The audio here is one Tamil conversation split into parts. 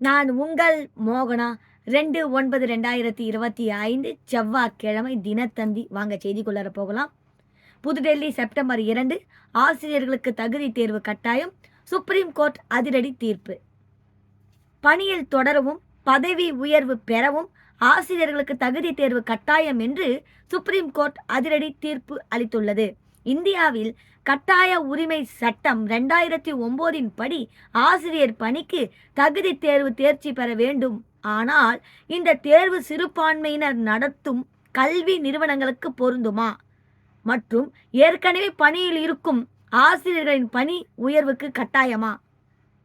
நான் உங்கள் மோகனா 2/9/2025 செவ்வாய்க்கிழமை தினத்தந்தி. வாங்க செய்திக்குள்ளார போகலாம். புதுடெல்லி செப்டம்பர் 2. ஆசிரியர்களுக்கு தகுதி தேர்வு கட்டாயம், சுப்ரீம் கோர்ட் அதிரடி தீர்ப்பு. பணியில் தொடரவும் பதவி உயர்வு பெறவும் ஆசிரியர்களுக்கு தகுதி தேர்வு கட்டாயம் என்று சுப்ரீம் கோர்ட் அதிரடி தீர்ப்பு அளித்துள்ளது. இந்தியாவில் கட்டாய உரிமை சட்டம் 2009 படி ஆசிரியர் பணிக்கு தகுதி தேர்வு தேர்ச்சி பெற வேண்டும். ஆனால் இந்த தேர்வு சிறுபான்மையினர் நடத்தும் கல்வி நிறுவனங்களுக்கு பொருந்துமா மற்றும் ஏற்கனவே பணியில் இருக்கும் ஆசிரியர்களின் பணி உயர்வுக்கு கட்டாயமா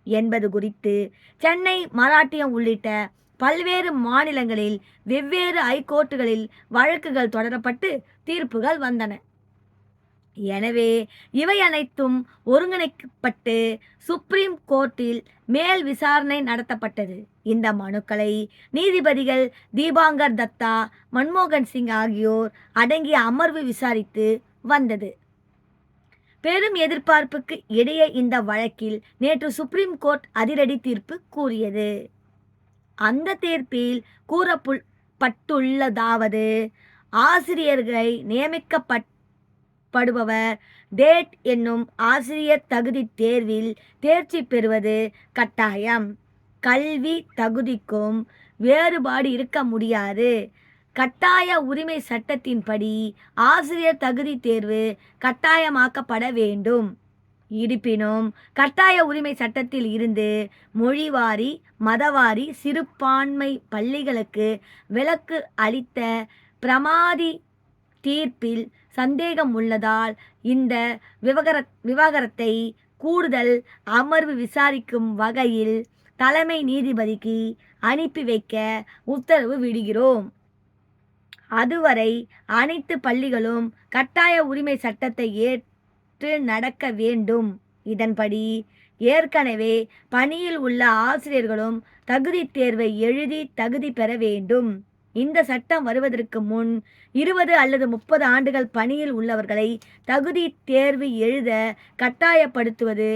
என்பது குறித்து சென்னை, மராட்டியம் உள்ளிட்ட பல்வேறு மாநிலங்களில் வெவ்வேறு ஐகோர்ட்டுகளில் வழக்குகள் தொடரப்பட்டு தீர்ப்புகள் வந்தன. எனவே இவை அனைத்தும் ஒருங்கிணைக்கப்பட்டு சுப்ரீம் கோர்ட்டில் மேல் விசாரணை நடத்தப்பட்டது. இந்த மனுக்களை நீதிபதிகள் தீபாங்கர் தத்தா, மன்மோகன் சிங் ஆகியோர் அடங்கிய அமர்வு விசாரித்து வந்தது. பெரும் எதிர்பார்ப்புக்கு இடையே இந்த வழக்கில் நேற்று சுப்ரீம் கோர்ட் அதிரடி தீர்ப்பு கூறியது. அந்த தீர்ப்பில் கூறப்பட்டுள்ளதாவது: ஆசிரியர்களை நியமிக்கப்படுபவர் டேட் என்னும் ஆசிரியர் தகுதி தேர்வில் தேர்ச்சி பெறுவது கட்டாயம். கல்வி தகுதிக்கும் வேறுபாடு இருக்க முடியாது. கட்டாய உரிமை சட்டத்தின்படி ஆசிரியர் தகுதி தேர்வு கட்டாயமாக்கப்பட வேண்டும். இருப்பினும் கட்டாய உரிமை சட்டத்தில் இருந்து மொழிவாரி, மதவாரி சிறுபான்மை பள்ளிகளுக்கு விலக்கு அளித்த பிரமாதி தீர்ப்பில் சந்தேகம் உள்ளதால் இந்த விவகாரத்தை கூடுதல் அமர்வு விசாரிக்கும் வகையில் தலைமை நீதிபதிக்கு அனுப்பி வைக்க உத்தரவு விடுகிறோம். அதுவரை அனைத்து பள்ளிகளும் கட்டாய உரிமை சட்டத்தை ஏற்று நடக்க வேண்டும். இதன்படி ஏற்கனவே பணியில் உள்ள ஆசிரியர்களும் தகுதி தேர்வை எழுதி தகுதி பெற வேண்டும். இந்த சட்டம் வருவதற்கு முன் 20 அல்லது 30 ஆண்டுகள் பணியில் உள்ளவர்களை தகுதி தேர்வு எழுத கட்டாயப்படுத்துவது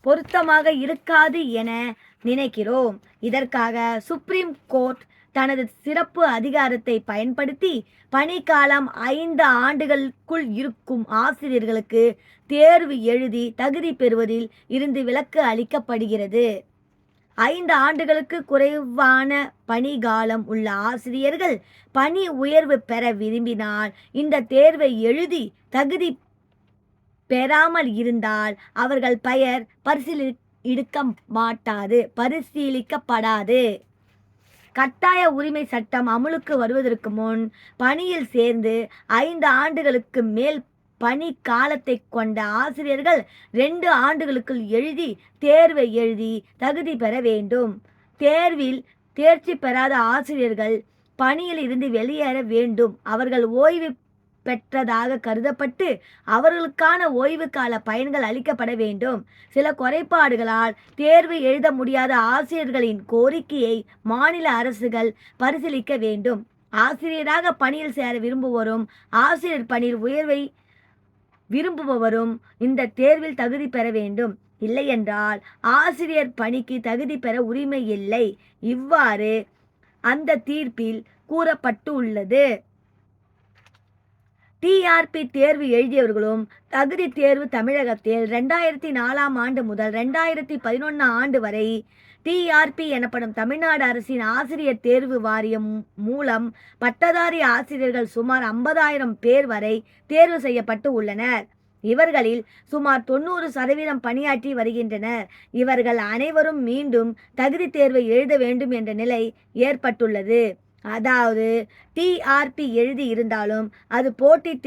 பொருத்தமாக இருக்காது என நினைக்கிறோம். இதற்காக சுப்ரீம் கோர்ட் தனது சிறப்பு அதிகாரத்தை பயன்படுத்தி பணிக்காலம் 5 ஆண்டுகளுக்குள் இருக்கும் ஆசிரியர்களுக்கு தேர்வு எழுதி தகுதி பெறுவதில் இருந்து விலக்கு அளிக்கப்படுகிறது. 5 ஆண்டுகளுக்கு குறைவான பணிகாலம் உள்ள ஆசிரியர்கள் பணி உயர்வு பெற விரும்பினால் இந்த தேர்வை எழுதி தகுதி பெறாமல் இருந்தால் அவர்கள் பெயர் பரிசீலிக்கப்படாது. கட்டாய உரிமை சட்டம் அமலுக்கு வருவதற்கு முன் பணியில் சேர்ந்து 5 ஆண்டுகளுக்கு மேல் பணி காலத்தை கொண்ட ஆசிரியர்கள் 2 ஆண்டுகளுக்குள் தேர்வை எழுதி தகுதி பெற வேண்டும். தேர்வில் தேர்ச்சி பெறாத ஆசிரியர்கள் பணியில் இருந்து வெளியேற வேண்டும். அவர்கள் ஓய்வு பெற்றதாக கருதப்பட்டு அவர்களுக்கான ஓய்வு கால பயன்கள் அளிக்கப்பட வேண்டும். சில குறைபாடுகளால் தேர்வு எழுத முடியாத ஆசிரியர்களின் கோரிக்கையை மாநில அரசுகள் பரிசீலிக்க வேண்டும். ஆசிரியராக பணியில் சேர விரும்புவோரும் ஆசிரியர் பணியில் உயர்வை விரும்புபவரும் இந்த தேர்வில் தகுதி பெற வேண்டும். இல்லையென்றால் ஆசிரியர் பணிக்கு தகுதி பெற உரிமை இல்லை. இவ்வாறு அந்த தீர்ப்பில் கூறப்பட்டுள்ளது. டிஆர்பி தேர்வு எழுதியவர்களும் தகுதி தேர்வு தமிழகத்தில் 2004 ஆண்டு முதல் 2011 ஆண்டு வரை டிஆர்பி எனப்படும் தமிழ்நாடு அரசின் ஆசிரியர் தேர்வு வாரியம் மூலம் பட்டதாரி ஆசிரியர்கள் சுமார் 50,000 பேர் வரை தேர்வு செய்யப்பட்டு உள்ளனர். இவர்களில் சுமார் 90% பணியாற்றி வருகின்றனர். இவர்கள் அனைவரும் மீண்டும் தகுதி தேர்வை எழுத வேண்டும் என்ற நிலை ஏற்பட்டுள்ளது. அதாவது டிஆர்பி எழுதி இருந்தாலும் அது போட்டித்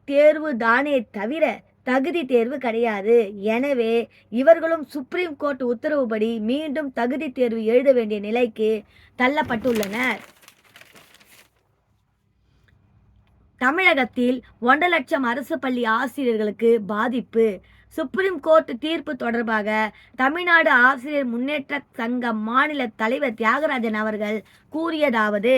தேர்வு தானே தவிர தகுதி தேர்வு கிடையாது. எனவே இவர்களும் சுப்ரீம் கோர்ட் உத்தரவுப்படி மீண்டும் தகுதி தேர்வு எழுத வேண்டிய நிலைக்கு தள்ளப்பட்டுள்ளனர். தமிழகத்தில் 1.5 லட்சம் அரசு பள்ளி ஆசிரியர்களுக்கு பாதிப்பு. சுப்ரீம் கோர்ட் தீர்ப்பு தொடர்பாக தமிழ்நாடு ஆசிரியர் முன்னேற்ற சங்க மாநில தலைவர் தியாகராஜன் அவர்கள் கூறியதாவது: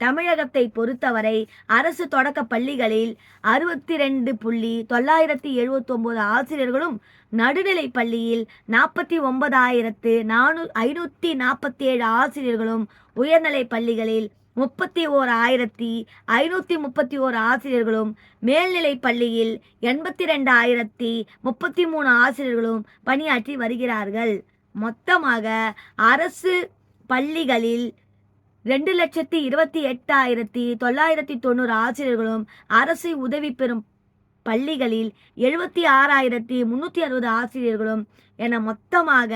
தமிழகத்தை பொறுத்தவரை அரசு தொடக்க பள்ளிகளில் 62,979 ஆசிரியர்களும், நடுநிலை பள்ளியில் 49,547 ஆசிரியர்களும், உயர்நிலை பள்ளிகளில் 31,531 ஆசிரியர்களும், மேல்நிலை பள்ளியில் 82,033 ஆசிரியர்களும் பணியாற்றி வருகிறார்கள். மொத்தமாக அரசு பள்ளிகளில் 2,28,990 ஆசிரியர்களும், அரசு உதவி பெறும் பள்ளிகளில் 76,360 ஆசிரியர்களும் என மொத்தமாக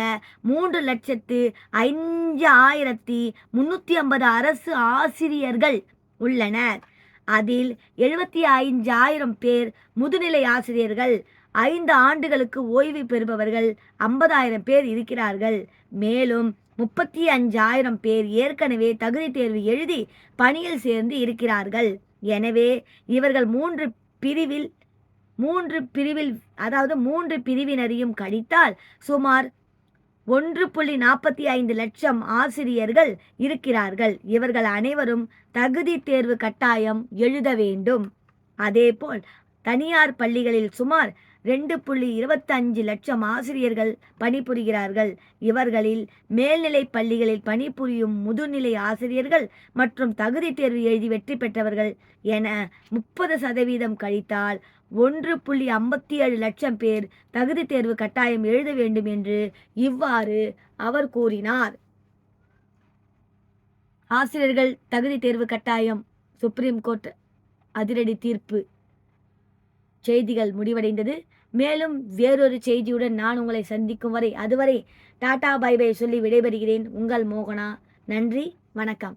3,05,350 அரசு ஆசிரியர்கள் உள்ளனர். அதில் 75,000 பேர் முதுநிலை ஆசிரியர்கள், 5 ஆண்டுகளுக்கு ஓய்வு பெறுபவர்கள் 50,000 பேர் இருக்கிறார்கள். மேலும் 35,000 பேர் ஏற்கனவே தகுதி தேர்வு எழுதி பணியில் சேர்ந்து இருக்கிறார்கள். எனவே இவர்கள் மூன்று பிரிவினரையும் கழித்தால் சுமார் 1.45 லட்சம் ஆசிரியர்கள் இருக்கிறார்கள். இவர்கள் அனைவரும் தகுதி தேர்வு கட்டாயம் எழுத வேண்டும். அதேபோல் தனியார் பள்ளிகளில் சுமார் 2.25 லட்சம் ஆசிரியர்கள் பணிபுரிகிறார்கள். இவர்களில் மேல்நிலை பள்ளிகளில் பணிபுரியும் முதுநிலை ஆசிரியர்கள் மற்றும் தகுதி தேர்வு எழுதி வெற்றி பெற்றவர்கள் என 30% கழித்தால் 1.57 லட்சம் பேர் தகுதி தேர்வு கட்டாயம் எழுத வேண்டும் என்று இவ்வாறு அவர் கூறினார். ஆசிரியர்கள் தகுதி தேர்வு கட்டாயம், சுப்ரீம் கோர்ட் அதிரடி தீர்ப்பு. செய்திகள் முடிவடைந்தது. மேலும் வேறொரு செய்தியுடன் நான் உங்களை சந்திக்கும் வரை, அதுவரை டாடா பை பை சொல்லி விடைபெறுகிறேன். உங்கள் மோகனா. நன்றி, வணக்கம்.